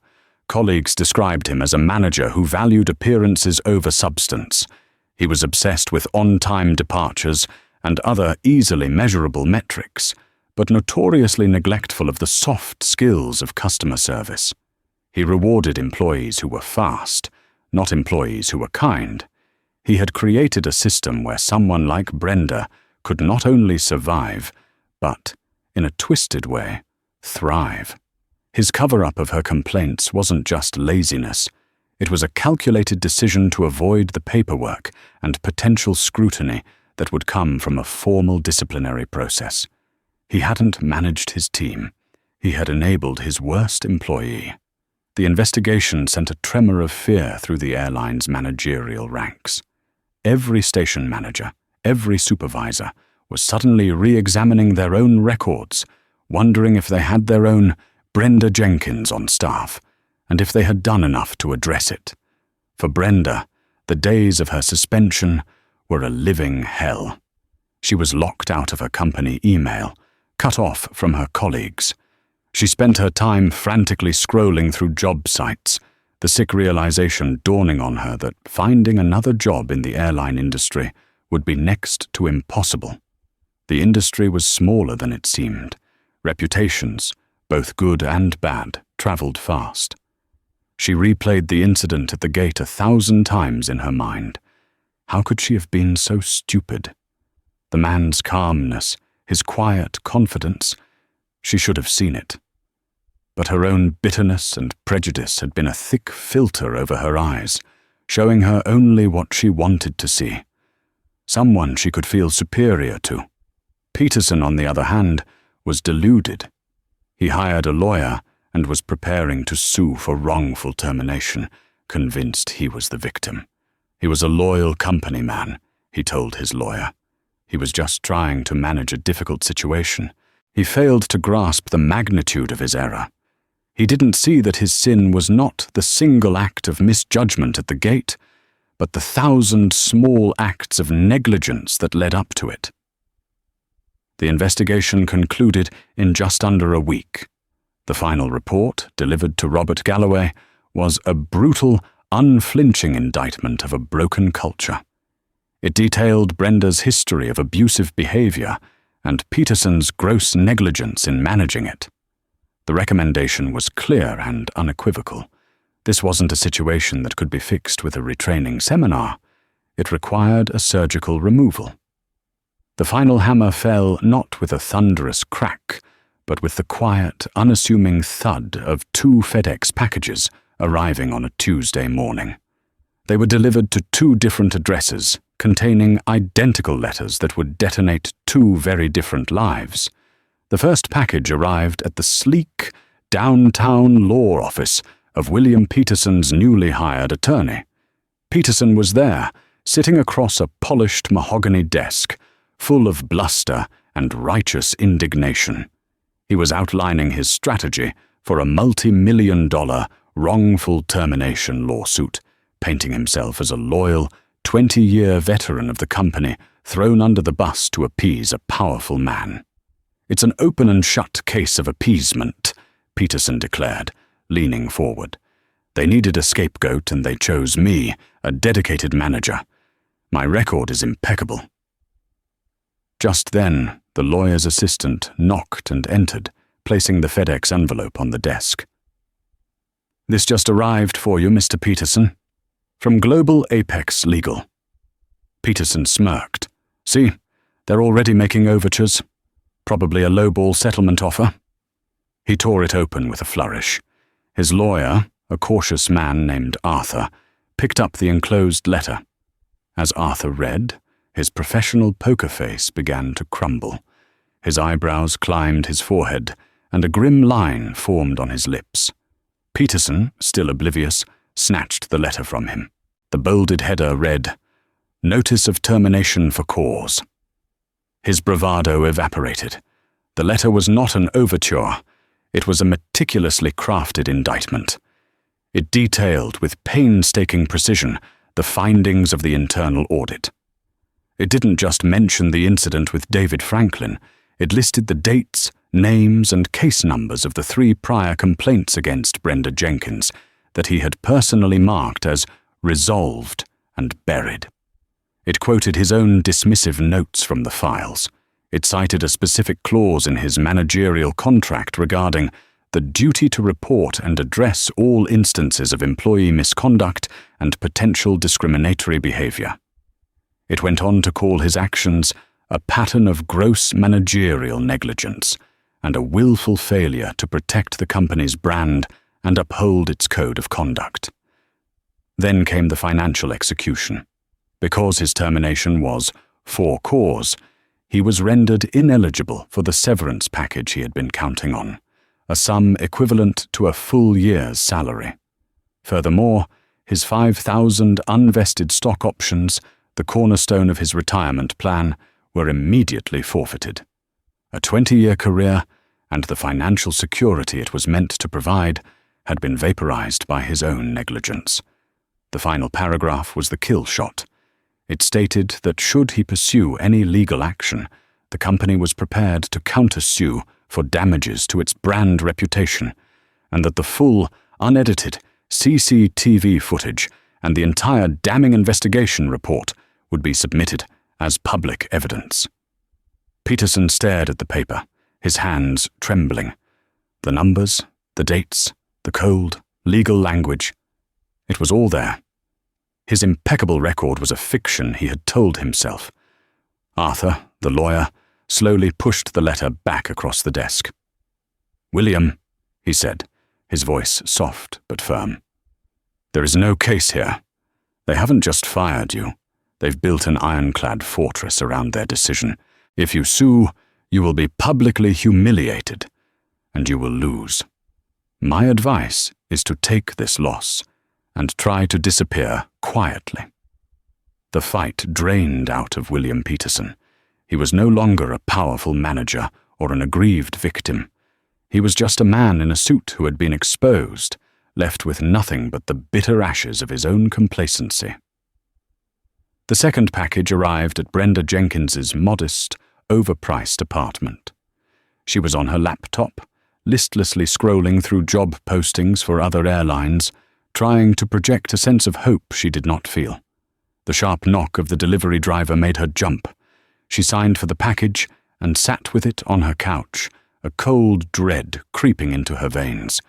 Colleagues described him as a manager who valued appearances over substance. He was obsessed with on-time departures and other easily measurable metrics, but notoriously neglectful of the soft skills of customer service. He rewarded employees who were fast, not employees who were kind. He had created a system where someone like Brenda could not only survive, but, in a twisted way, thrive. His cover-up of her complaints wasn't just laziness. It was a calculated decision to avoid the paperwork and potential scrutiny that would come from a formal disciplinary process. He hadn't managed his team. He had enabled his worst employee. The investigation sent a tremor of fear through the airline's managerial ranks. Every station manager, every supervisor, was suddenly re-examining their own records, wondering if they had their own Brenda Jenkins on staff, and if they had done enough to address it. For Brenda, the days of her suspension were a living hell. She was locked out of her company email, cut off from her colleagues. She spent her time frantically scrolling through job sites, the sick realization dawning on her that finding another job in the airline industry would be next to impossible. The industry was smaller than it seemed. Reputations, both good and bad, traveled fast. She replayed the incident at the gate 1,000 times in her mind. How could she have been so stupid? The man's calmness, his quiet confidence, she should have seen it. But her own bitterness and prejudice had been a thick filter over her eyes, showing her only what she wanted to see. Someone she could feel superior to. Peterson, on the other hand, was deluded. He hired a lawyer and was preparing to sue for wrongful termination, convinced he was the victim. He was a loyal company man, he told his lawyer. He was just trying to manage a difficult situation. He failed to grasp the magnitude of his error. He didn't see that his sin was not the single act of misjudgment at the gate, but the 1,000 small acts of negligence that led up to it. The investigation concluded in just under a week. The final report, delivered to Robert Galloway, was a brutal, unflinching indictment of a broken culture. It detailed Brenda's history of abusive behavior and Peterson's gross negligence in managing it. The recommendation was clear and unequivocal. This wasn't a situation that could be fixed with a retraining seminar. It required a surgical removal. The final hammer fell not with a thunderous crack, but with the quiet, unassuming thud of 2 FedEx packages arriving on a Tuesday morning. They were delivered to 2 different addresses, containing identical letters that would detonate 2 very different lives. The first package arrived at the sleek, downtown law office of William Peterson's newly hired attorney. Peterson was there, sitting across a polished mahogany desk, full of bluster and righteous indignation. He was outlining his strategy for a multi-million-dollar wrongful termination lawsuit, painting himself as a loyal, 20-year veteran of the company thrown under the bus to appease a powerful man. "It's an open and shut case of appeasement," Peterson declared, leaning forward. "They needed a scapegoat and they chose me, a dedicated manager. My record is impeccable." Just then, the lawyer's assistant knocked and entered, placing the FedEx envelope on the desk. "This just arrived for you, Mr. Peterson. From Global Apex Legal." Peterson smirked. "See, they're already making overtures. Probably a lowball settlement offer." He tore it open with a flourish. His lawyer, a cautious man named Arthur, picked up the enclosed letter. As Arthur read, his professional poker face began to crumble. His eyebrows climbed his forehead, and a grim line formed on his lips. Peterson, still oblivious, snatched the letter from him. The bolded header read, "Notice of termination for cause." His bravado evaporated. The letter was not an overture. It was a meticulously crafted indictment. It detailed with painstaking precision the findings of the internal audit. It didn't just mention the incident with David Franklin. It listed the dates, names, and case numbers of the 3 prior complaints against Brenda Jenkins that he had personally marked as resolved and buried. It quoted his own dismissive notes from the files. It cited a specific clause in his managerial contract regarding the duty to report and address all instances of employee misconduct and potential discriminatory behavior. It went on to call his actions a pattern of gross managerial negligence and a willful failure to protect the company's brand and uphold its code of conduct. Then came the financial execution. Because his termination was for cause, he was rendered ineligible for the severance package he had been counting on, a sum equivalent to a full year's salary. Furthermore, his 5,000 unvested stock options, the cornerstone of his retirement plan, were immediately forfeited. A 20-year career and the financial security it was meant to provide had been vaporized by his own negligence. The final paragraph was the kill shot. It stated that should he pursue any legal action, the company was prepared to countersue for damages to its brand reputation, and that the full, unedited CCTV footage and the entire damning investigation report would be submitted as public evidence. Peterson stared at the paper, his hands trembling. The numbers, the dates, the cold, legal language. It was all there. His impeccable record was a fiction he had told himself. Arthur, the lawyer, slowly pushed the letter back across the desk. "William," he said, his voice soft but firm. "There is no case here. They haven't just fired you. They've built an ironclad fortress around their decision. If you sue, you will be publicly humiliated, and you will lose. My advice is to take this loss and try to disappear quietly." The fight drained out of William Peterson. He was no longer a powerful manager or an aggrieved victim. He was just a man in a suit who had been exposed, left with nothing but the bitter ashes of his own complacency. The second package arrived at Brenda Jenkins's modest, overpriced apartment. She was on her laptop, listlessly scrolling through job postings for other airlines, trying to project a sense of hope she did not feel. The sharp knock of the delivery driver made her jump. She signed for the package and sat with it on her couch, a cold dread creeping into her veins.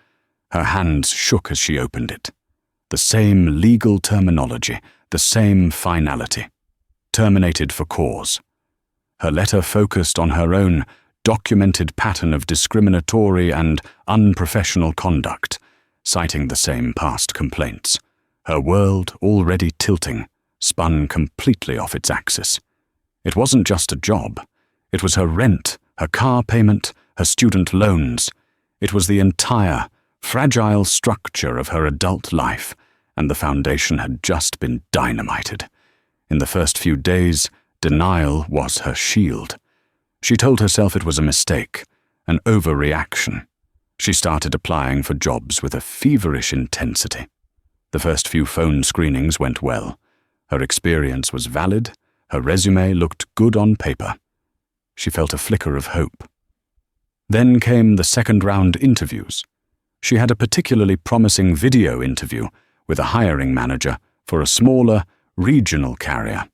Her hands shook as she opened it. The same legal terminology, the same finality. Terminated for cause. Her letter focused on her own documented pattern of discriminatory and unprofessional conduct, citing the same past complaints. Her world, already tilting, spun completely off its axis. It wasn't just a job. It was her rent, her car payment, her student loans. It was the entire, fragile structure of her adult life, and the foundation had just been dynamited. In the first few days, denial was her shield. She told herself it was a mistake, an overreaction. She started applying for jobs with a feverish intensity. The first few phone screenings went well. Her experience was valid. Her resume looked good on paper. She felt a flicker of hope. Then came the second-round interviews. She had a particularly promising video interview with a hiring manager for a smaller, regional carrier.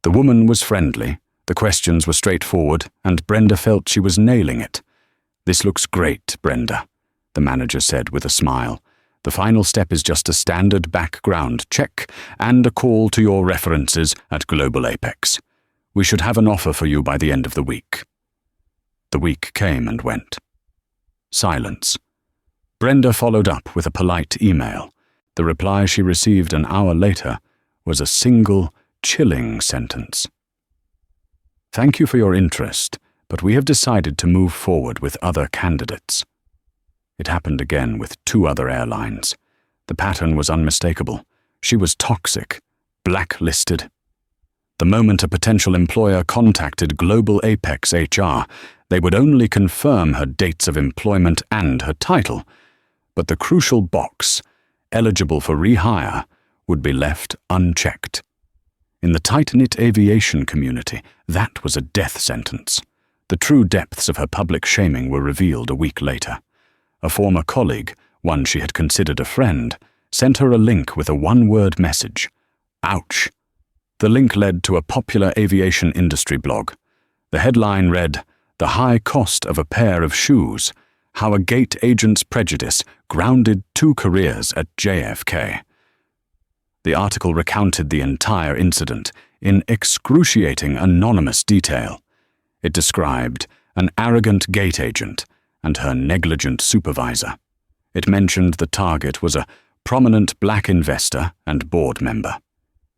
The woman was friendly, the questions were straightforward, and Brenda felt she was nailing it. "This looks great, Brenda," the manager said with a smile. "The final step is just a standard background check and a call to your references at Global Apex. We should have an offer for you by the end of the week." The week came and went. Silence. Brenda followed up with a polite email. The reply she received an hour later was a single, chilling sentence. "Thank you for your interest, but we have decided to move forward with other candidates." It happened again with 2 other airlines. The pattern was unmistakable. She was toxic, blacklisted. The moment a potential employer contacted Global Apex HR, they would only confirm her dates of employment and her title, but the crucial box, eligible for rehire, would be left unchecked. In the tight-knit aviation community, that was a death sentence. The true depths of her public shaming were revealed a week later. A former colleague, one she had considered a friend, sent her a link with a one-word message. Ouch. The link led to a popular aviation industry blog. The headline read, "The High Cost of a Pair of Shoes, How a Gate Agent's Prejudice Grounded 2 Careers at JFK." The article recounted the entire incident in excruciating anonymous detail. It described an arrogant gate agent and her negligent supervisor. It mentioned the target was a prominent black investor and board member.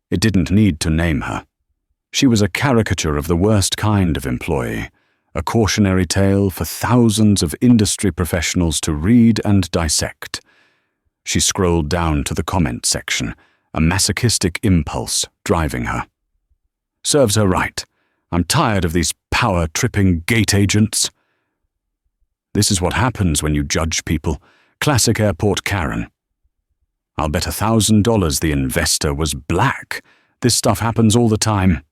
It didn't need to name her. She was a caricature of the worst kind of employee, a cautionary tale for thousands of industry professionals to read and dissect. She scrolled down to the comment section, a masochistic impulse driving her. "Serves her right. I'm tired of these power-tripping gate agents." This is what happens when you judge people. Classic airport Karen. "I'll bet $1,000 the investor was black. This stuff happens all the time."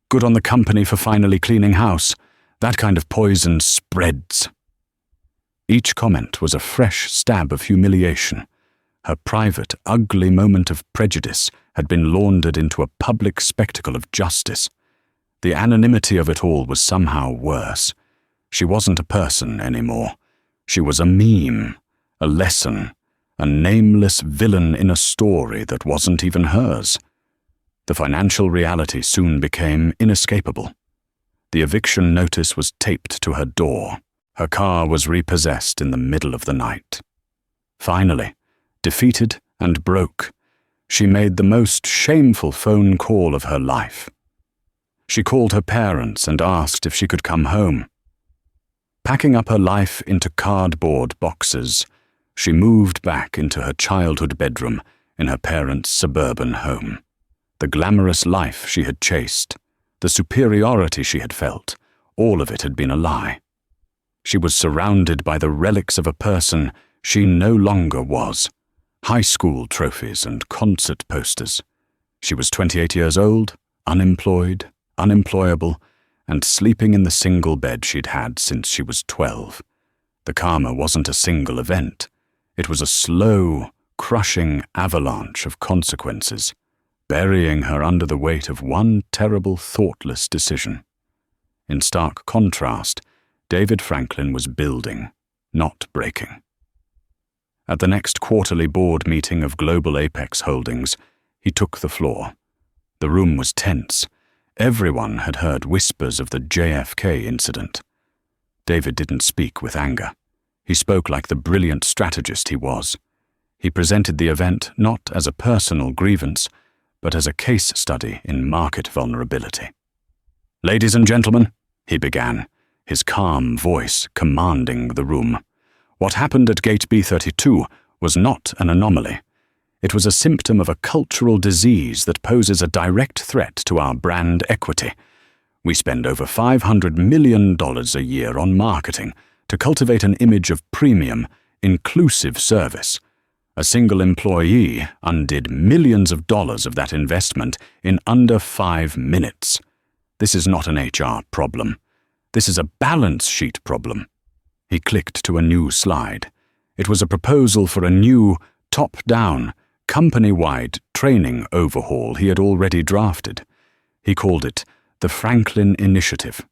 "Good on the company for finally cleaning house. That kind of poison spreads." Each comment was a fresh stab of humiliation. Her private, ugly moment of prejudice had been laundered into a public spectacle of justice. The anonymity of it all was somehow worse. She wasn't a person anymore. She was a meme, a lesson, a nameless villain in a story that wasn't even hers. The financial reality soon became inescapable. The eviction notice was taped to her door. Her car was repossessed in the middle of the night. Finally, defeated and broke, she made the most shameful phone call of her life. She called her parents and asked if she could come home. Packing up her life into cardboard boxes, she moved back into her childhood bedroom in her parents' suburban home. The glamorous life she had chased, the superiority she had felt, all of it had been a lie. She was surrounded by the relics of a person she no longer was. High school trophies and concert posters. She was 28 years old, unemployed, unemployable, and sleeping in the single bed she'd had since she was 12. The karma wasn't a single event. It was a slow, crushing avalanche of consequences, burying her under the weight of one terrible, thoughtless decision. In stark contrast, David Franklin was building, not breaking. At the next quarterly board meeting of Global Apex Holdings, he took the floor. The room was tense. Everyone had heard whispers of the JFK incident. David didn't speak with anger. He spoke like the brilliant strategist he was. He presented the event not as a personal grievance, but as a case study in market vulnerability. "Ladies and gentlemen," he began, his calm voice commanding the room, "what happened at Gate B32 was not an anomaly. It was a symptom of a cultural disease that poses a direct threat to our brand equity. We spend over $500 million a year on marketing to cultivate an image of premium, inclusive service. A single employee undid millions of dollars of that investment in under 5 minutes. This is not an HR problem. This is a balance sheet problem." He clicked to a new slide. It was a proposal for a new, top-down, company-wide training overhaul he had already drafted. He called it the Franklin Initiative.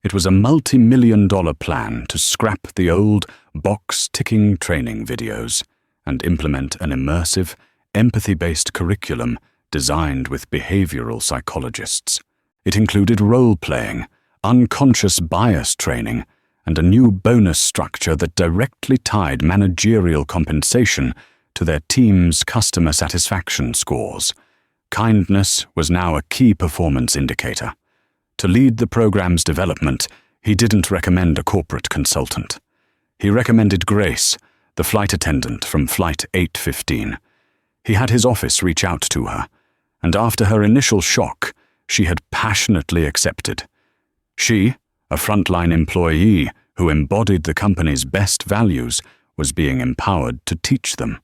It was a multi-million-dollar plan to scrap the old box-ticking training videos and implement an immersive, empathy-based curriculum designed with behavioral psychologists. It included role-playing, unconscious bias training, and a new bonus structure that directly tied managerial compensation to their team's customer satisfaction scores. Kindness was now a key performance indicator. To lead the program's development, he didn't recommend a corporate consultant. He recommended Grace, the flight attendant from Flight 815. He had his office reach out to her, and after her initial shock, she had passionately accepted. She, a frontline employee who embodied the company's best values, was being empowered to teach them.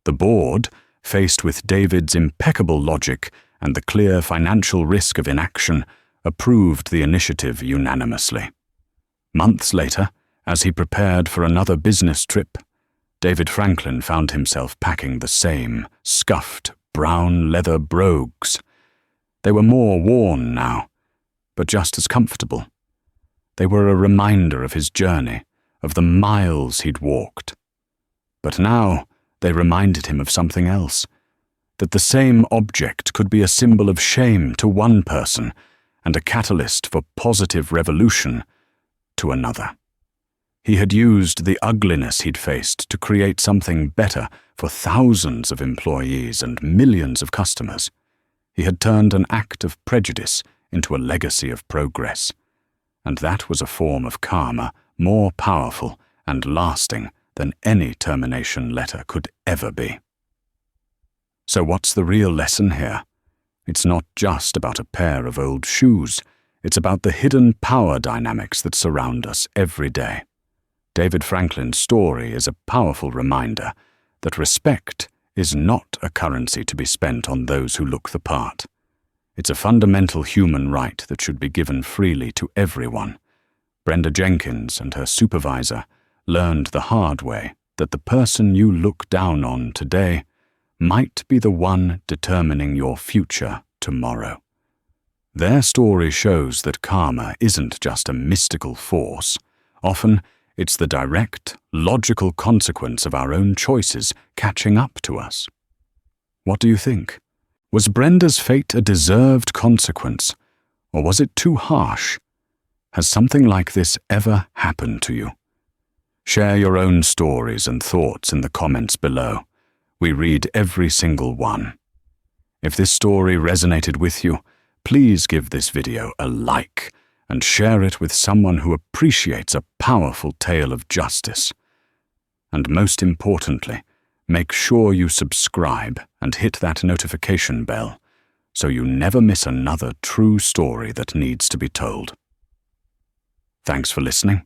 The board, faced with David's impeccable logic and the clear financial risk of inaction, approved the initiative unanimously. Months later, as he prepared for another business trip, David Franklin found himself packing the same scuffed brown leather brogues. They were more worn now, but just as comfortable. They were a reminder of his journey, of the miles he'd walked. But now they reminded him of something else, that the same object could be a symbol of shame to one person and a catalyst for positive revolution to another. He had used the ugliness he'd faced to create something better for thousands of employees and millions of customers. He had turned an act of prejudice into a legacy of progress. And that was a form of karma more powerful and lasting than any termination letter could ever be. So what's the real lesson here? It's not just about a pair of old shoes. It's about the hidden power dynamics that surround us every day. David Franklin's story is a powerful reminder that respect is not a currency to be spent on those who look the part. It's a fundamental human right that should be given freely to everyone. Brenda Jenkins and her supervisor learned the hard way that the person you look down on today might be the one determining your future tomorrow. Their story shows that karma isn't just a mystical force. Often, It's the direct, logical consequence of our own choices catching up to us. What do you think? Was Brenda's fate a deserved consequence, or was it too harsh? Has something like this ever happened to you? Share your own stories and thoughts in the comments below. We read every single one. If this story resonated with you, please give this video a like and share it with someone who appreciates a powerful tale of justice. And most importantly, make sure you subscribe and hit that notification bell so you never miss another true story that needs to be told. Thanks for listening.